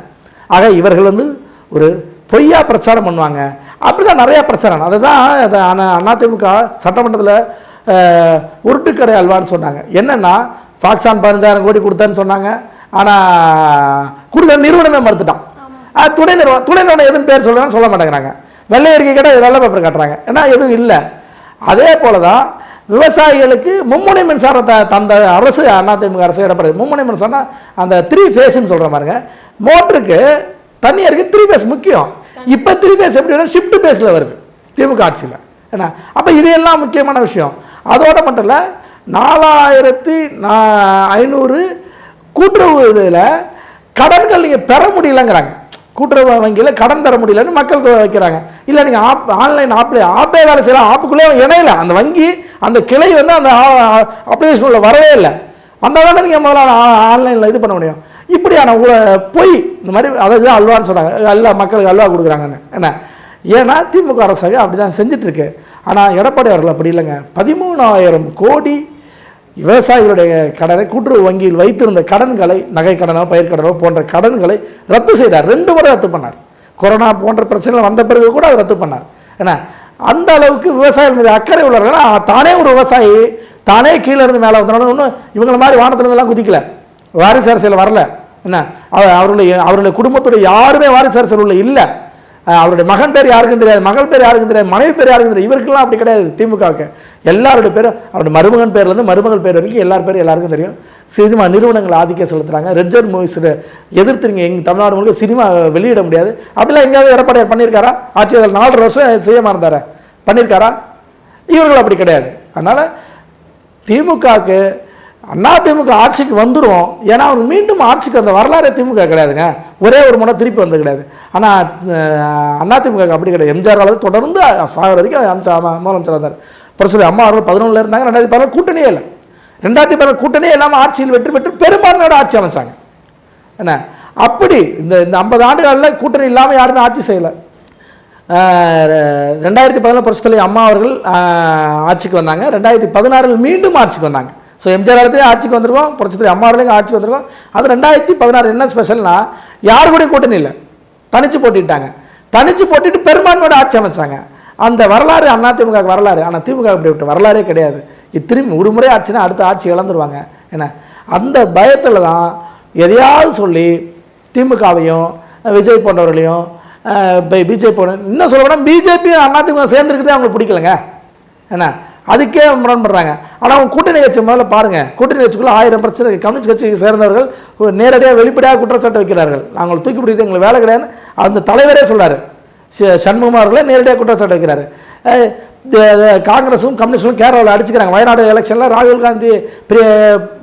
ஆக இவர்கள் வந்து ஒரு பொய்யா பிரச்சாரம் பண்ணுவாங்க. அப்படிதான் நிறையா பிரச்சாரம். அதை தான் அதிமுக சட்டமன்றத்தில் உருட்டுக்கடை அல்வான்னு சொன்னாங்க. என்னென்னா ஃபாக்ஸான் 15,000 கோடி கொடுத்தான்னு சொன்னாங்க. ஆனால் கொடுத்த நிறுவனமே மறுத்துட்டான். துணை நிறுவனம் எதுன்னு பேர் சொல்கிறான்னு சொல்ல மாட்டேங்கிறாங்க. வெள்ளை அறிக்கை கேட்டால் வெள்ளை பேப்பர் காட்டுறாங்க. ஏன்னா எதுவும் இல்லை. அதே போல தான் விவசாயிகளுக்கு மும்முனை மின்சாரத்தை தந்த அரசு அதிமுக அரசு எடப்பாடி. மும்முனை மின்சாரம்னா அந்த 3 ஃபேஸ்ன்னு சொல்கிற மாதிரிங்க, மோட்டருக்கு தண்ணியருக்கு 3 ஃபேஸ் முக்கியம். இப்போ 3 ஃபேஸ் எப்படி ஷிஃப்ட் பேஸில் வருது திமுக ஆட்சியில். ஏன்னா அப்போ இது எல்லாம் முக்கியமான விஷயம். அதோட மட்டும் இல்லை, 4,500 கூட்டுறவு இதில் கடன்கள் நீங்கள் பெற முடியலங்கிறாங்க. கூட்டுறவு வங்கியில் கடன் பெற முடியலன்னு மக்களுக்கு வைக்கிறாங்க. இல்லை நீங்கள் ஆன்லைன் ஆப்பே வேலை செய்யலாம், ஆப்புக்குள்ளே இணையல அந்த வங்கி அந்த கிளை வந்து அந்த அப்ளிகேஷன் உள்ள வரவே இல்லை. அந்த வேலை நீங்கள் முதல்ல ஆன்லைனில் இது பண்ண முடியும். இப்படியான பொய் இந்த மாதிரி அதாவது அல்வான்னு சொல்கிறாங்க, அல்லா மக்களுக்கு அல்வா கொடுக்குறாங்கன்னு. என்ன ஏன்னா திமுக அரசாக அப்படி தான் செஞ்சிட்ருக்கு. ஆனால் எடப்பாடி அவர்கள் அப்படி இல்லைங்க. 13,000 கோடி விவசாயிகளுடைய கடனை கூட்டுறவு வங்கியில் வைத்திருந்த கடன்களை, நகை கடனோ பயிர்க்கடனோ போன்ற கடன்களை ரத்து செய்தார். 2 முறை ரத்து பண்ணார். கொரோனா போன்ற பிரச்சனைகள் வந்த பிறகு கூட அதை ரத்து பண்ணார். ஏன்னா அந்த அளவுக்கு விவசாயிகள் மீது அக்கறை உள்ளவர்கள். தானே ஒரு விவசாயி தானே கீழே இருந்து மேலே வந்தாலும் ஒன்றும் இவங்களை மாதிரி வானத்திலிருந்தெல்லாம் குதிக்கல, வாரிசு அரசியல் வரல. என்ன அவருடைய குடும்பத்துடைய யாருமே வாரிசு அரசியல் உள்ள இல்லை. அவருடைய மகன் பேர் யாருக்கும் தெரியாது, மகள் பேர் யாருக்கும் தெரியாது, மனைவி பேர் யாருக்கும் தெரியாது. இவருக்கெல்லாம் அப்படி கிடையாது. திமுகவுக்கு எல்லாருடைய பேரும் அவருடைய மருமகன் பேர்லேருந்து மருமகள் பேர் வரைக்கும் எல்லார் பேரும் எல்லாருக்கும் தெரியும். சினிமா நிறுவனங்கள் ஆதிக்கம் செலுத்துறாங்க. ரெட்ஜர் மூவிஸில் எதிர்த்து நீங்கள் எங்கள் தமிழ்நாடு முழுக்க சினிமா வெளியிட முடியாது. அப்படிலாம் எங்கேயாவது எடப்பாடியார் பண்ணியிருக்காரா? ஆட்சி அதில் 4 வருஷம் செய்யாமல் இருந்தார், பண்ணியிருக்காரா? இவர்கள் அப்படி கிடையாது. அதனால் திமுகவுக்கு அதிமுக ஆட்சிக்கு வந்துடும். ஏன்னா அவங்க மீண்டும் ஆட்சிக்கு அந்த வரலாறு திமுக கிடையாதுங்க. ஒரே ஒரு முறை திருப்பி வந்து கிடையாது. ஆனால் அதிமுக அப்படி கிடையாது. எம்ஜிஆர் காலத்தில் தொடர்ந்து சாகர வரைக்கும் முதலமைச்சர் இருந்தார். பிரசவி அம்மா அவர்கள் 11 இருந்தாங்க. 2014 கூட்டணியே இல்லை. 2014 கூட்டணியே இல்லாமல் ஆட்சியில் வெற்றி பெற்று பெரும்பான்மையோட ஆட்சி அமைச்சாங்க. என்ன அப்படி இந்த 50 ஆண்டுகளில் கூட்டணி இல்லாமல் யாருமே ஆட்சி செய்யலை. 2014 புரட்சித்தலைவி அம்மா அவர்கள் ஆட்சிக்கு வந்தாங்க. 2016 மீண்டும் ஆட்சிக்கு வந்தாங்க. ஸோ எம்ஜிஆர் காலத்திலே ஆட்சிக்கு வந்திருக்கோம், புரட்சித்தலைவி அம்மா அவர்களையும் ஆட்சிக்கு வந்திருக்கோம். அது 2016 என்ன ஸ்பெஷல்னா யாரு கூட கூட்டணி இல்லை, தனிச்சு போட்டிட்டாங்க. தனிச்சு போட்டிட்டு பெரும்பான்மையோட ஆட்சி அமைச்சாங்க. அந்த வரலாறு அதிமுக வரலாறு. ஆனால் திமுக அப்படி விட்டு வரலாறே கிடையாது. திரும்பி ஒரு முறை ஆட்சினா அடுத்த ஆட்சி இழந்துருவாங்க. ஏன்னா அந்த பயத்தில் தான் எதையாவது சொல்லி திமுகவையும் விஜய் போன்றவர்களையும் பிஜேபி போன இன்னும் சொல்ல போனால் பிஜேபி அதிமுக சேர்ந்துருக்கிறதே அவங்களுக்கு பிடிக்கலங்க. என்ன அதுக்கே முரண்படுறாங்க. ஆனால் அவங்க கூட்டணி கட்சி முதல்ல பாருங்கள். கூட்டணி கட்சிக்குள்ளே 1000 பிரச்சனை. கம்யூனிஸ்ட் கட்சியை சேர்ந்தவர்கள் நேரடியாக வெளிப்படையாக குற்றச்சாட்டு வைக்கிறார்கள். நாங்கள் தூக்கி பிடிக்கிறது எங்களுக்கு வேலை கிடையாதுன்னு அந்த தலைவரே சொல்கிறார். சண்முகம் அவர்களே நேரடியாக குற்றச்சாட்டு வைக்கிறாரு. காங்கிரஸும் கம்யூனிஸ்டும் கேரளாவில் அடிச்சுக்கிறாங்க. வயநாடு எலெக்ஷனில் ராகுல் காந்தி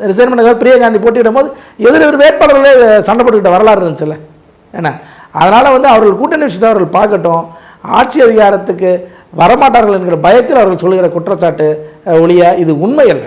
ரிசைன்மெண்ட் பிரியங்கா போட்டியிடும் போது எதிர் வேட்பாளர்களே சண்டை போட்டுக்கிட்ட வரலாறு இருந்துச்சுல்ல. ஏன்னா அதனால் வந்து அவர்கள் கூட்டணி விஷயத்தை அவர்கள் பார்க்கட்டும். ஆட்சி அதிகாரத்துக்கு வரமாட்டார்கள் என்கிற பயத்தில் அவர்கள் சொல்லுகிற குற்றச்சாட்டு ஒழிய இது உண்மை அல்ல.